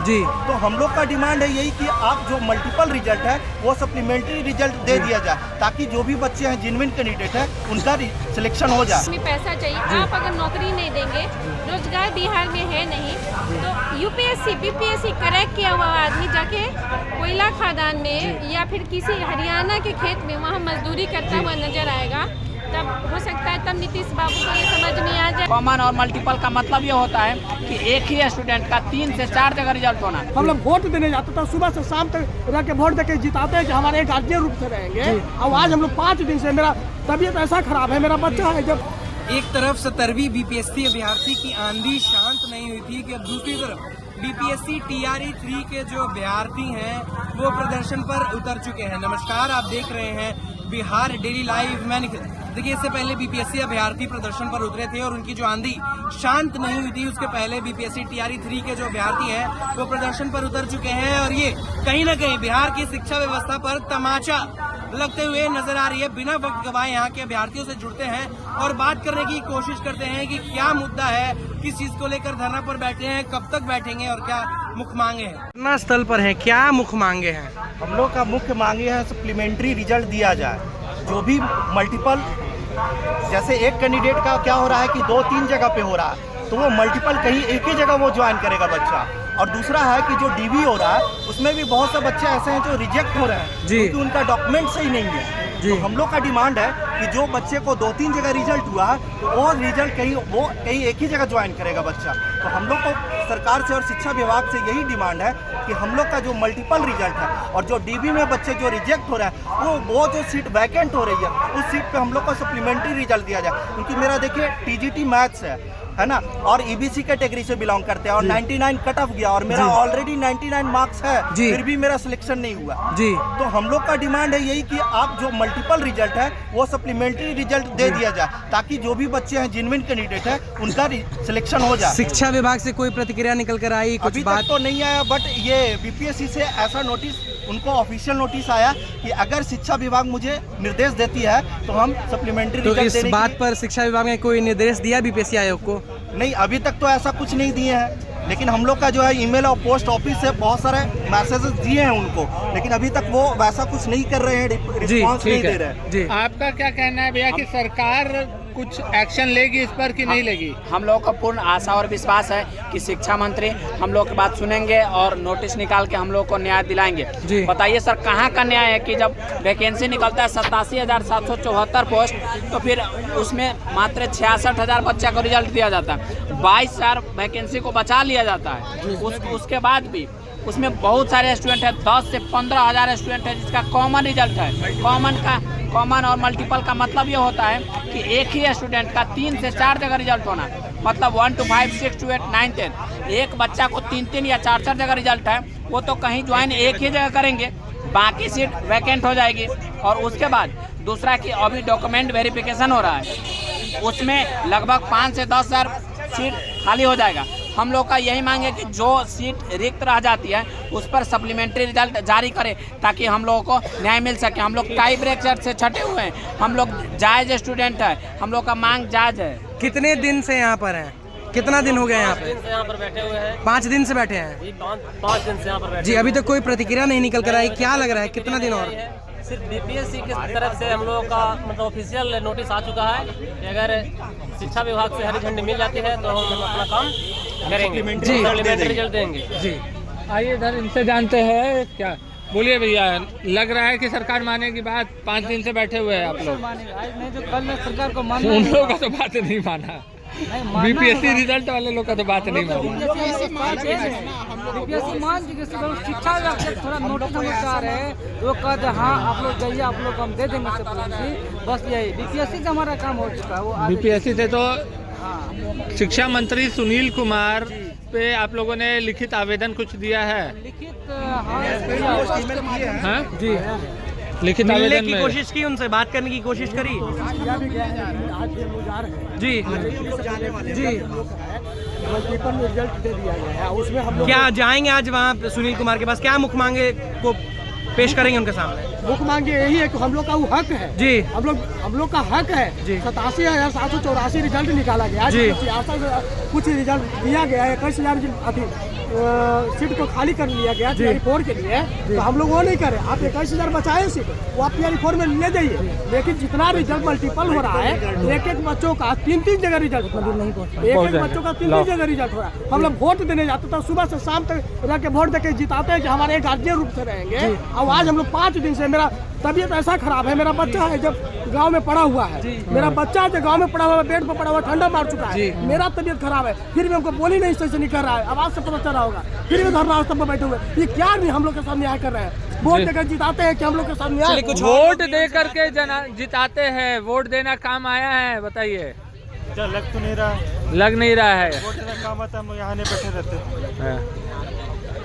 जी। तो हम लोग का डिमांड है यही कि आप जो मल्टीपल रिजल्ट है वो सप्लीमेंट्री रिजल्ट दे दिया जाए, ताकि जो भी बच्चे हैं जिनविन कैंडिडेट है उनका सिलेक्शन हो जाए। हमें पैसा चाहिए, आप अगर नौकरी नहीं देंगे, रोजगार बिहार में है नहीं, तो यूपीएससी बीपीएससी क्रैक किया हुआ आदमी जाके कोयला खदान में या फिर किसी हरियाणा के खेत में वहाँ मजदूरी करता हुआ नजर आएगा, तब हो सकता है तब नीतीश बाबू को ये समझ में आ जाए। कॉमन और मल्टीपल का मतलब ये होता है कि एक ही स्टूडेंट का 3 से 4 जगह रिजल्ट होना। हम लोग वोट देने जाते थे, सुबह से शाम तक रह के वोट देके जिताते हैं कि हमारे एक गार्जियन रूप से रहेंगे। और आज हम लोग 5 दिन से मेरा तबीयत ऐसा खराब है, मेरा बच्चा है जब एक तरफ 17वीं बीपीएससी अभ्यर्थी की आंधी शांत नहीं हुई थी कि अब दूसरी तरफ बीपीएससी टीआरई 3 के जो अभ्यर्थी हैं वो प्रदर्शन पर उतर चुके हैं। नमस्कार, आप देख रहे हैं बिहार डेली लाइव। मैं निखिल। देखिए, इससे पहले बीपीएससी अभ्यर्थी प्रदर्शन पर उतरे थे और उनकी जो आंधी शांत नहीं हुई थी, उसके पहले बीपीएससी टीआरई 3 के जो अभ्यर्थी हैं वो प्रदर्शन पर उतर चुके हैं और ये कहीं न कहीं बिहार की शिक्षा व्यवस्था पर तमाचा लगते हुए नजर आ रही है। बिना वक्त गवाए यहाँ के अभ्यर्थियों से जुड़ते हैं और बात करने की कोशिश करते हैं कि क्या मुद्दा है, किस चीज को लेकर धरना पर बैठे हैं, कब तक बैठेंगे और क्या मुख्य मांगे हैं। धरना स्थल पर है, क्या मुख्य मांगे हैं? हम लोग का मुख्य मांगे है सप्लीमेंट्री रिजल्ट दिया जाए। जो भी मल्टीपल, जैसे एक कैंडिडेट का क्या हो रहा है कि 2-3 जगह पे हो रहा है, तो वो मल्टीपल कहीं एक ही जगह वो ज्वाइन करेगा बच्चा। और दूसरा है कि जो डीवी हो रहा है उसमें भी बहुत से बच्चे ऐसे हैं जो रिजेक्ट हो रहे हैं क्योंकि उनका डॉक्यूमेंट सही नहीं है। तो हम लोग का डिमांड है कि जो बच्चे को 2-3 जगह रिजल्ट हुआ है तो वो रिजल्ट कहीं एक ही जगह ज्वाइन करेगा बच्चा। तो हम लोग को सरकार से और शिक्षा विभाग से यही डिमांड है कि हम लोग का जो मल्टीपल रिजल्ट है और जो डीबी में बच्चे जो रिजेक्ट हो रहा है वो जो सीट वैकेंट हो रही है उस सीट पे हम लोग को सप्लीमेंट्री रिजल्ट दिया जाए। क्योंकि मेरा देखिए टीजीटी मैथ्स है ना, और ईबीसी कैटेगरी से बिलोंग करते हैं और 99 कट ऑफ गया और मेरा ऑलरेडी 99 मार्क्स है, फिर भी मेरा सिलेक्शन नहीं हुआ जी। तो हम लोग का डिमांड है यही कि आप जो मल्टीपल रिजल्ट है वो सप्लीमेंट्री रिजल्ट दे दिया जाए, ताकि जो भी बच्चे हैं जिनविन कैंडिडेट है उनका सिलेक्शन हो जाए। शिक्षा विभाग से कोई प्रतिक्रिया निकल कर आई? कुछ अभी बात तक तो नहीं आया, बट ये बीपीएससी से ऐसा नोटिस, उनको ऑफिशियल नोटिस आया कि अगर शिक्षा विभाग मुझे निर्देश देती है तो हम सप्लीमेंट्री तो रिजल्ट इस देने बात पर शिक्षा विभाग ने कोई निर्देश दिया बीपीएससी आयोग को? नहीं, अभी तक तो ऐसा कुछ नहीं दिए हैं, लेकिन हम लोग का जो है ईमेल और पोस्ट ऑफिस से बहुत सारे मैसेजेस दिए हैं उनको, लेकिन अभी तक वो वैसा कुछ नहीं कर रहे हैं, रिस्पॉन्स नहीं दे रहे हैं जी। आपका क्या कहना है भैया कि सरकार कुछ एक्शन लेगी इस पर कि नहीं लेगी? हम लोग को पूर्ण आशा और विश्वास है कि शिक्षा मंत्री हम लोग की बात सुनेंगे और नोटिस निकाल के हम लोग को न्याय दिलाएंगे। बताइए सर, कहाँ का न्याय है कि जब वैकेंसी निकलता है 87,774 पोस्ट, तो फिर उसमें मात्र 66,000 बच्चा को रिजल्ट दिया जाता है, 22,000 वैकेंसी को बचा लिया जाता है। उसके बाद भी उसमें बहुत सारे स्टूडेंट हैं, 10 से 15,000 स्टूडेंट है जिसका कॉमन रिजल्ट है। कॉमन और मल्टीपल का मतलब ये होता है कि एक ही स्टूडेंट का 3 से 4 जगह रिजल्ट होना, मतलब 1 to 5, 6 to 8, 9, 10। एक बच्चा को 3-3 या 4-4 जगह रिजल्ट है, वो तो कहीं ज्वाइन एक ही जगह करेंगे, बाकी सीट वैकेंट हो जाएगी। और उसके बाद दूसरा कि अभी डॉक्यूमेंट वेरिफिकेशन हो रहा है, उसमें लगभग 5 से 10,000 सीट खाली हो जाएगा। हम लोग का यही मांग है कि जो सीट रिक्त रह जाती है उस पर सप्लीमेंट्री रिजल्ट जारी करें, ताकि हम लोगों को न्याय मिल सके। हम लोग टाई ब्रेक से छटे हुए हैं, हम लोग जायज स्टूडेंट है, हम लोग का मांग जायज है। कितने दिन से यहाँ पर हैं? कितना दिन हो गया यहाँ पे? 5 दिन से यहाँ पर बैठे हुए हैं। 5 दिन से बैठे हैं? 5 दिन से यहाँ पर बैठे जी। अभी तक कोई प्रतिक्रिया नहीं निकल कर आई, क्या लग रहा है कितना दिन और? सिर्फ बीपीएससी की तरफ से हम लोगों का मतलब ऑफिशियल नोटिस आ चुका है कि अगर शिक्षा विभाग से हरी झंडी मिल जाती है तो हम अपना काम करेंगे, रिजल्ट देंगे जी। आइए इधर इनसे जानते हैं। क्या बोलिए भैया, लग रहा है कि सरकार माने की बात? 5 दिन से बैठे हुए हैं आप लोग। नहीं, जो कल सरकार को उन लोगों का तो बात नहीं माना, बीपीएससी रिजल्ट वाले लोग का तो बात नहीं मानी। शिक्षा विभाग से थोड़ा नोटिस हम चाह रहे हैं, वो कहते हाँ आप लोग जाइए, आप लोग हम दे देंगे सप्लीमेंट्री, बस यही। बीपीएससी से हमारा काम हो चुका है। बीपीएससी से तो शिक्षा मंत्री सुनील कुमार पे आप लोगों ने लिखित आवेदन कुछ दिया है? लिखित हाँ जी, लिखित आवेदन की कोशिश की, उनसे बात करने की कोशिश करी जी जी। मल्टीपल रिजल्ट दे दिया गया है, उसमें हम लोग क्या जाएंगे आज वहाँ सुनील कुमार के पास? क्या मुख्य मांगे को पेश करेंगे उनके सामने? मुख्य मांग यही है कि हम लोग का वो हक है जी, हम लोग का हक है जी। 87,784 रिजल्ट निकाला गया जी। कुछ रिजल्ट दिया गया है, 21,000 सीट को खाली कर लिया गया टीआरई 4 के लिए, तो हम लोग वो नहीं करें। आप 21,000 बचाए सीट, वो आप टीआरई 4 में ले जाइए। लेकिन जितना रिजल्ट मल्टीपल हो रहा है, एक बच्चों का 3-3 जगह रिजल्ट हो रहा है, एक बच्चों का 3-3 जगह रिजल्ट हो रहा है। हम लोग वोट देने जाते तो सुबह से शाम तक रह के वोट देके जिताते हैं कि हमारे गार्जियन रूप से रहेंगे। और आज हम लोग 5 दिन से मेरा तबीयत ऐसा खराब है, मेरा बच्चा है जब गांव में पड़ा हुआ है, मेरा बच्चा जो गांव में पड़ा हुआ है, बेड पर पड़ा हुआ, ठंडा मार चुका है, मेरा तबीयत खराब है, फिर भी हमको बोली नहीं सही से नहीं कर रहा है, आवाज से पता चल रहा होगा, फिर भी धरना रास्ते पर बैठे हुए। ये क्या नहीं हम लोग के साथ न्याय कर रहे हैं? वोट देकर जिताते हैं कि हम लोग के साथ न्याय? कुछ वोट दे करके जिताते हैं, वोट देना काम आया है? बताइए। क्या लग तो नहीं रहा है? लग नहीं रहा है। वोट देना काम आता है, हम यहाँ नहीं बैठे रहते।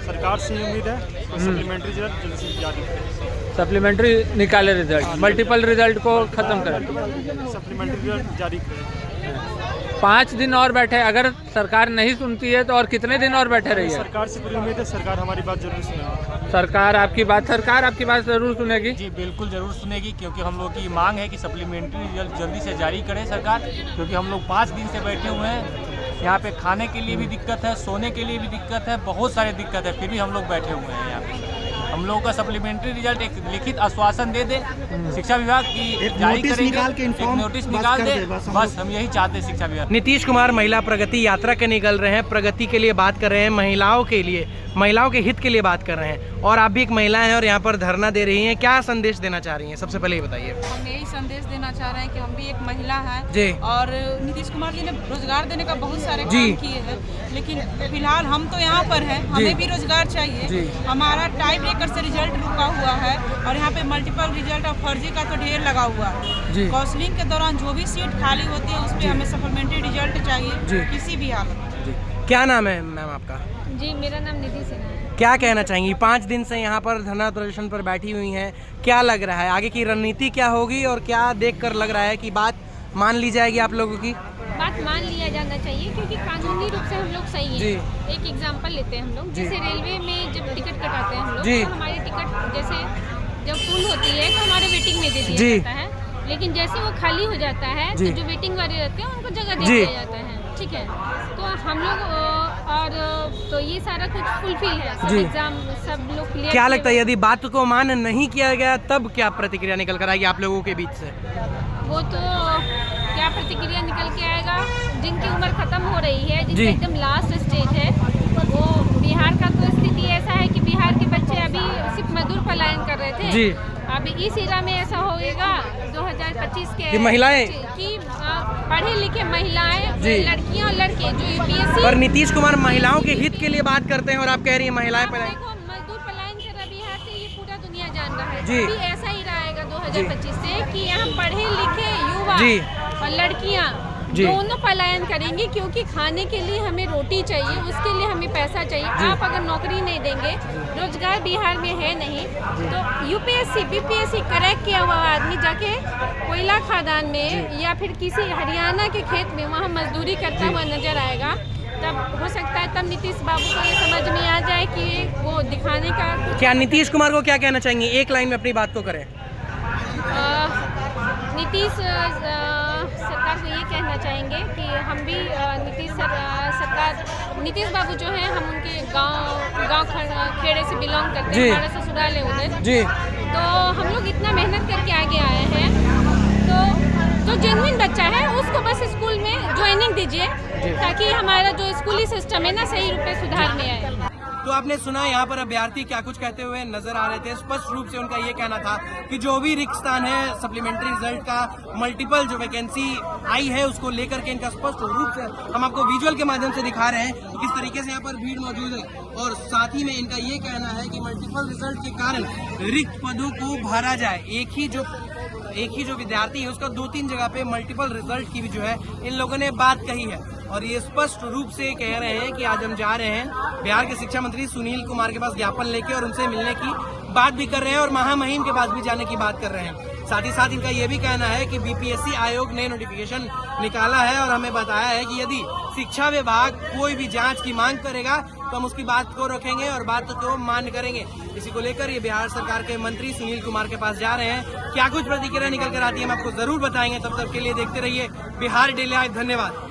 सरकार से ही उम्मीद है सप्लीमेंट्री रिजल्ट जल्द से जारी करें। सप्लीमेंट्री निकाले रिजल्ट, मल्टीपल रिजल्ट को खत्म करें, सप्लीमेंट्री रिजल्ट जारी करें। 5 दिन और बैठे, अगर सरकार नहीं सुनती है तो और कितने दिन और बैठे रहिए? सरकार से पूरी उम्मीद है, सरकार हमारी बात जरूर सुनेगी। सरकार आपकी बात जरूर सुनेगी। जी बिल्कुल ज़रूर सुनेगी, क्योंकि हम लोग की मांग है कि सप्लीमेंट्री रिजल्ट जल्दी से जारी करे सरकार, क्योंकि हम लोग 5 दिन से बैठे हुए हैं। यहाँ पे खाने के लिए भी दिक्कत है, सोने के लिए भी दिक्कत है, बहुत सारी दिक्कत है, फिर भी हम लोग बैठे हुए हैं यहाँ पे। हम लोगों का सप्लीमेंट्री रिजल्ट एक लिखित आश्वासन दे दे शिक्षा विभाग की, जारी करेंगे, एक नोटिस निकाल दे, बस हम यही चाहते हैं शिक्षा विभाग। नीतीश कुमार महिला प्रगति यात्रा के निकल रहे हैं, प्रगति के लिए बात कर रहे हैं, महिलाओं के लिए, महिलाओं के हित के लिए बात कर रहे हैं, और आप भी एक महिला हैं और यहाँ पर धरना दे रही हैं। क्या संदेश देना चाह रही हैं? सबसे पहले ये बताइए। हम यही संदेश देना चाह रहे हैं कि हम भी एक महिला हैं जी, और नीतीश कुमार जी ने रोजगार देने का बहुत सारे काम किए हैं, लेकिन फिलहाल हम तो यहाँ पर हैं, हमें भी रोजगार चाहिए। हमारा टाइप ब्रेकर से रिजल्ट रुका हुआ है और यहाँ पे मल्टीपल रिजल्ट और फर्जी का तो ढेर लगा हुआ है। काउंसलिंग के दौरान जो भी सीट खाली होती है उस पर हमें सप्लीमेंट्री रिजल्ट चाहिए किसी भी हालत में। क्या नाम है मैम आपका? जी, मेरा नाम निधि सिन्हा है। क्या कहना चाहेंगी? 5 दिन से यहाँ पर धरना प्रदर्शन पर बैठी हुई हैं, क्या लग रहा है आगे की रणनीति क्या होगी, और क्या देखकर लग रहा है कि बात मान ली जाएगी आप लोगों की? बात मान लिया जाना चाहिए, क्योंकि कानूनी रूप से हम लोग सही हैं। एक एग्जांपल लेते हैं हम लोग, जैसे रेलवे में जब टिकट कटाते हैं हम लोग, तो हमारी टिकट जैसे जब फुल होती है तो हमारे वेटिंग में दे दिया जाता है, लेकिन जैसे वो खाली हो जाता है तो जो वेटिंग वाले रहते हैं उनको जगह दे दिया जाता है। ठीक है, तो हम लोग और तो ये सारा कुछ फुलफिल है, सब एग्जाम सब लोग क्लियर। क्या लगता है यदि बात को मान नहीं किया गया तब क्या प्रतिक्रिया निकल कर आएगी आप लोगों के बीच से? वो तो क्या प्रतिक्रिया निकल के आएगा, जिनकी उम्र खत्म हो रही है, जिनकी एकदम लास्ट स्टेज है, वो बिहार का तो स्थिति ऐसा है कि बिहार के बच्चे अभी सिर्फ मजदूर पलायन कर रहे थे, अभी इस इरा में ऐसा होगा 2025 के महिलाएं कि पढ़े लिखे महिलाएं, लड़कियां और लड़के जो यूपीएससी। पर नीतीश कुमार महिलाओं के हित के लिए बात करते हैं और आप कह रही हैं महिलाएं पलायन। देखो, मजदूर पलायन कर रहा बिहार से, ये पूरा दुनिया जान रहा है। अभी ऐसा ही रहेगा 2025 से कि यहाँ पढ़े लिखे युवा और लड़कियाँ दोनों पलायन करेंगे, क्योंकि खाने के लिए हमें रोटी चाहिए, उसके लिए हमें पैसा चाहिए। आप अगर नौकरी नहीं देंगे, रोजगार बिहार में है नहीं, तो यूपीएससी बीपीएससी क्रैक किया हुआ आदमी जाके कोयला खदान में या फिर किसी हरियाणा के खेत में वहाँ मजदूरी करता हुआ नजर आएगा। तब हो सकता है तब नीतीश बाबू को ये समझ में आ जाए कि वो दिखाने का। क्या नीतीश कुमार को क्या कहना चाहेंगे? एक लाइन में अपनी बात को करें। नीतीश सरकार को ये कहना चाहेंगे कि हम भी नीतीश बाबू जो हैं, हम उनके गांव खेड़े से बिलोंग करते हैं, हमारा ससुराल है उधर, तो हम लोग इतना मेहनत करके आगे आए हैं, तो जो जेन्युइन बच्चा है उसको बस स्कूल में ज्वाइनिंग दीजिए, ताकि हमारा जो स्कूली सिस्टम है ना सही रूप में सुधार में आए। तो आपने सुना यहाँ पर अभ्यर्थी क्या कुछ कहते हुए नजर आ रहे थे। स्पष्ट रूप से उनका ये कहना था कि जो भी रिक्त स्थान है सप्लीमेंट्री रिजल्ट का, मल्टीपल जो वैकेंसी आई है उसको लेकर के इनका स्पष्ट रूप से हम आपको विजुअल के माध्यम से दिखा रहे हैं किस तरीके से यहाँ पर भीड़ मौजूद है, और साथ ही में इनका ये कहना है कि मल्टीपल रिजल्ट के कारण रिक्त पदों को भरा जाए। एक ही जो विद्यार्थी है उसका 2-3 जगह पे मल्टीपल रिजल्ट की भी जो है इन लोगों ने बात कही है, और ये स्पष्ट रूप से कह रहे हैं कि आज हम जा रहे हैं बिहार के शिक्षा मंत्री सुनील कुमार के पास ज्ञापन लेके, और उनसे मिलने की बात भी कर रहे हैं और महामहिम के पास भी जाने की बात कर रहे हैं। साथ ही साथ इनका ये भी कहना है कि बीपीएससी आयोग ने नोटिफिकेशन निकाला है और हमें बताया है कि यदि शिक्षा विभाग कोई भी जांच की मांग करेगा तो हम उसकी बात को रखेंगे और बात को मान्य करेंगे। इसी को लेकर ये बिहार सरकार के मंत्री सुनील कुमार के पास जा रहे हैं। क्या कुछ प्रतिक्रिया निकल कर आती है हम आपको जरूर बताएंगे। तब तक के लिए देखते रहिए बिहार डेली लाइव। धन्यवाद।